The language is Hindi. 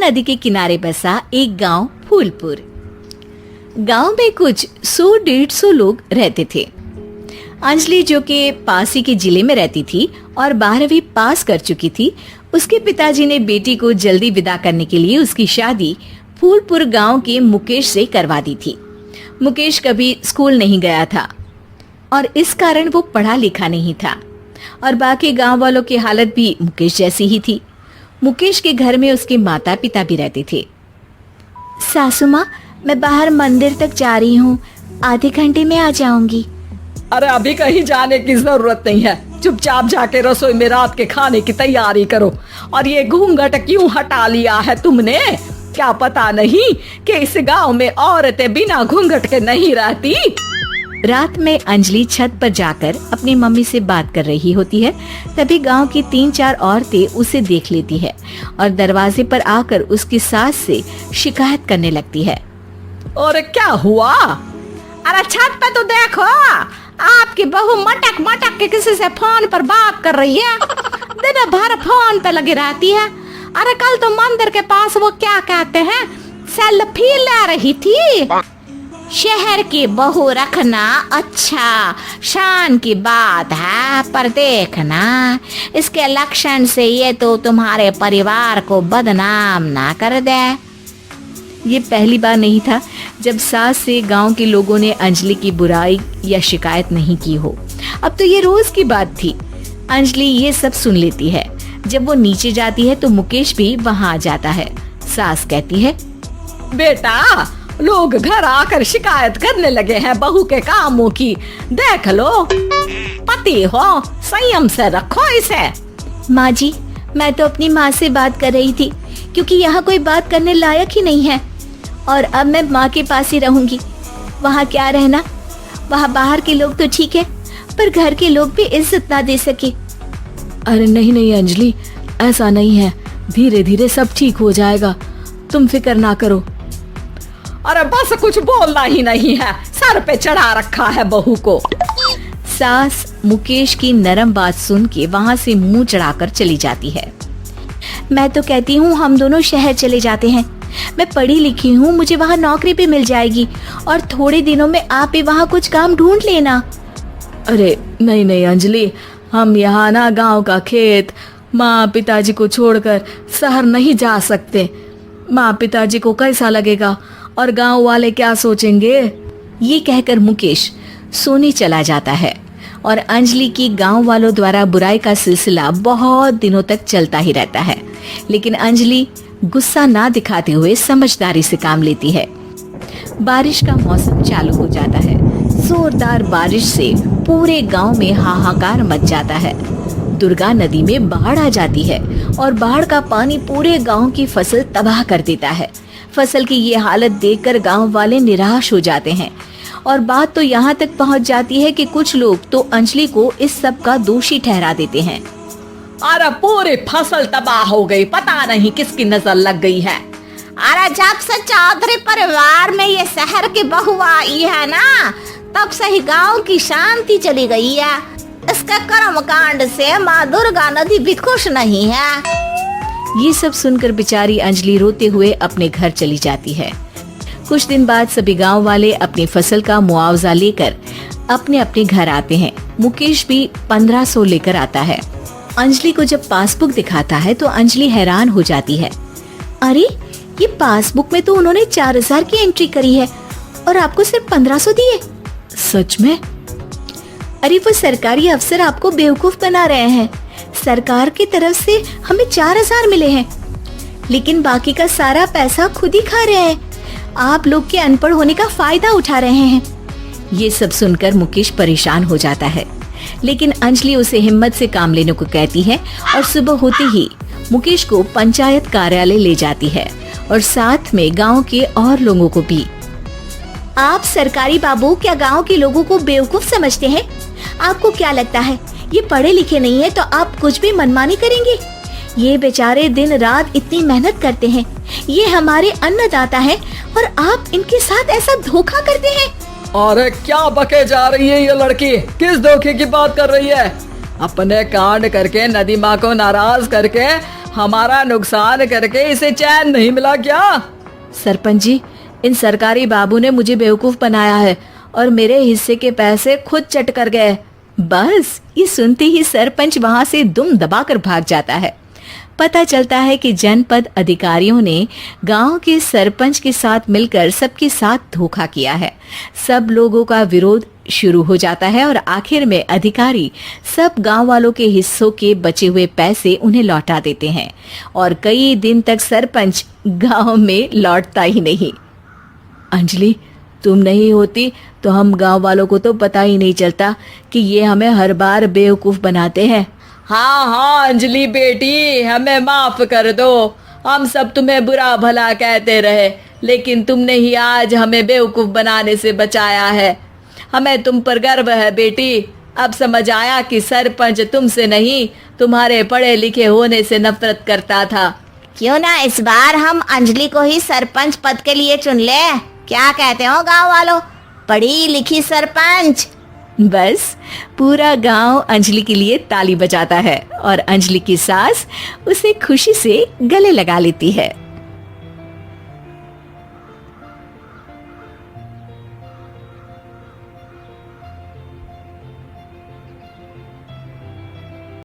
नदी के किनारे बसा एक गांव फूलपुर। गांव में कुछ 100-150 लोग रहते थे। अंजलि, जो कि पास ही के जिले में रहती थी और 12वीं पास कर चुकी थी, उसके पिताजी ने बेटी को जल्दी विदा करने के लिए उसकी शादी फूलपुर गांव के मुकेश से करवा दी थी। मुकेश कभी स्कूल नहीं गया था और इस कारण वो पढ़ा लिखा नहीं था और बाकी गांव वालों की हालत भी मुकेश जैसी ही थी। मुकेश के घर में उसके माता पिता भी रहते थे। सासू माँ, मैं बाहर मंदिर तक जा रही हूँ, आधे घंटे में आ जाऊंगी। अरे अभी कहीं जाने की जरूरत नहीं है, चुपचाप जाके रसोई में रात के खाने की तैयारी करो। और ये घूंघट क्यों हटा लिया है तुमने? क्या पता नहीं कि इस गांव में औरतें बिना घूंघट के नहीं रहती। रात में अंजलि छत पर जाकर अपनी मम्मी से बात कर रही होती है। तभी गांव की 3-4 औरतें उसे देख लेती है और दरवाजे पर आकर उसकी सास से शिकायत करने लगती है। और क्या हुआ? अरे छत पे तो देखो, आपकी बहू मटक मटक के किसी से फोन पर बात कर रही है। दिन भर फोन पे लगी रहती है। अरे कल तो मंदिर के पास वो क्या कहते हैं, सेल्फी ले रही थी। शहर की बहू रखना अच्छा शान की बात है, पर देखना इसके लक्षण से ये तो तुम्हारे परिवार को बदनाम ना कर दे। ये पहली बार नहीं था जब सास से गांव के लोगों ने अंजलि की बुराई या शिकायत नहीं की हो। अब तो ये रोज की बात थी। अंजलि ये सब सुन लेती है। जब वो नीचे जाती है तो मुकेश भी वहां आ जाता है। सास कहती है, बेटा, लोग घर आकर शिकायत करने लगे हैं बहू के कामों की, देख लो। पति हो, संयम से रखो इसे। माँ जी, मैं तो अपनी माँ से बात कर रही थी क्योंकि यहाँ कोई बात करने लायक ही नहीं है और अब मैं माँ के पास ही रहूंगी। वहाँ क्या रहना, वहाँ बाहर के लोग तो ठीक है पर घर के लोग भी इज्जत ना दे सके। अरे नहीं नहीं अंजलि, ऐसा नहीं है, धीरे धीरे सब ठीक हो जाएगा, तुम फिक्र ना करो। अरे बस कुछ बोलना ही नहीं है, सर पे चढ़ा रखा है बहू को। सास मुकेश की नरम बात सुन के वहाँ से मुंह चढ़ाकर चली जाती है। मैं तो कहती हूँ हम दोनों शहर चले जाते हैं। मैं पढ़ी लिखी हूँ, मुझे वहाँ नौकरी भी मिल जाएगी और थोड़े दिनों में आप भी वहाँ कुछ काम ढूंढ लेना। अरे नहीं नहीं अंजलि, हम यहाँ ना गांव का खेत, माँ पिताजी को छोड़कर शहर नहीं जा सकते। माँ पिताजी को कैसा लगेगा और गांव वाले क्या सोचेंगे? ये कहकर मुकेश सोने चला जाता है और अंजलि की गांव वालों द्वारा बुराई का सिलसिला बहुत दिनों तक चलता ही रहता है। लेकिन अंजलि गुस्सा ना दिखाते हुए समझदारी से काम लेती है। बारिश का मौसम चालू हो जाता है। जोरदार बारिश से पूरे गांव में हाहाकार मच जाता है। दुर्गा नदी में बाढ़ आ जाती है और बाढ़ का पानी पूरे गांव की फसल तबाह कर देता है। फसल की ये हालत देखकर गांव वाले निराश हो जाते हैं और बात तो यहाँ तक पहुँच जाती है कि कुछ लोग तो अंजलि को इस सब का दोषी ठहरा देते हैं। अरे पूरी फसल तबाह हो गई, पता नहीं किसकी नजर लग गई है। अरे जब से चौधरी परिवार में ये शहर की बहू आई है ना, तब से ही गांव की शांति चली गई है। इसके कर्म कांड से माँ दुर्गा नदी भी खुश नहीं है। ये सब सुनकर बेचारी अंजलि रोते हुए अपने घर चली जाती है। कुछ दिन बाद सभी गांव वाले अपनी फसल का मुआवजा लेकर अपने अपने घर आते हैं। मुकेश भी 1500 लेकर आता है। अंजलि को जब पासबुक दिखाता है तो अंजलि हैरान हो जाती है। अरे ये पासबुक में तो उन्होंने 4000 की एंट्री करी है और आपको सिर्फ 1500 दिए। सच में? अरे वो सरकारी अफसर आपको बेवकूफ बना रहे हैं। सरकार की तरफ से हमें 4000 मिले हैं लेकिन बाकी का सारा पैसा खुद ही खा रहे हैं। आप लोग के अनपढ़ होने का फायदा उठा रहे हैं। ये सब सुनकर मुकेश परेशान हो जाता है लेकिन अंजलि उसे हिम्मत से काम लेने को कहती है और सुबह होते ही मुकेश को पंचायत कार्यालय ले जाती है और साथ में गांव के और लोगों को भी। आप सरकारी बाबू क्या गांव के लोगों को बेवकूफ समझते हैं? आपको क्या लगता है ये पढ़े लिखे नहीं है तो आप कुछ भी मनमानी करेंगे? ये बेचारे दिन रात इतनी मेहनत करते हैं, ये हमारे अन्नदाता हैं और आप इनके साथ ऐसा धोखा करते हैं। अरे क्या बके जा रही है ये लड़की, किस धोखे की बात कर रही है? अपने कांड करके नदी माँ को नाराज करके हमारा नुकसान करके इसे चैन नहीं मिला क्या? सरपंच जी, इन सरकारी बाबू ने मुझे बेवकूफ बनाया है और मेरे हिस्से के पैसे खुद चट कर गए। बस ये सुनते ही सरपंच वहां से दुम दबाकर भाग जाता है। पता चलता है कि जनपद अधिकारियों ने गांव के सरपंच के साथ मिलकर सबके साथ धोखा किया है। सब लोगों का विरोध शुरू हो जाता है और आखिर में अधिकारी सब गांव वालों के हिस्सों के बचे हुए पैसे उन्हें लौटा देते हैं और कई दिन तक सरपंच गांव में लौटता ही नहीं। अंजलि, तुम नहीं होती तो हम गांव वालों को तो पता ही नहीं चलता कि ये हमें हर बार बेवकूफ बनाते हैं। हाँ हाँ अंजलि बेटी, हमें माफ कर दो। हम सब तुम्हें बुरा भला कहते रहे, लेकिन तुमने ही आज हमें बेवकूफ बनाने से बचाया है। हमें तुम पर गर्व है बेटी। अब समझ आया कि सरपंच तुमसे नहीं, तुम्हारे पढ़े लिखे होने से नफरत करता था। क्यों ना इस बार हम अंजलि को ही सरपंच पद के लिए चुन ले? क्या कहते हो गांव वालों? पढ़ी लिखी सरपंच। बस पूरा गांव अंजलि के लिए ताली बजाता है और अंजलि की सास उसे खुशी से गले लगा लेती है।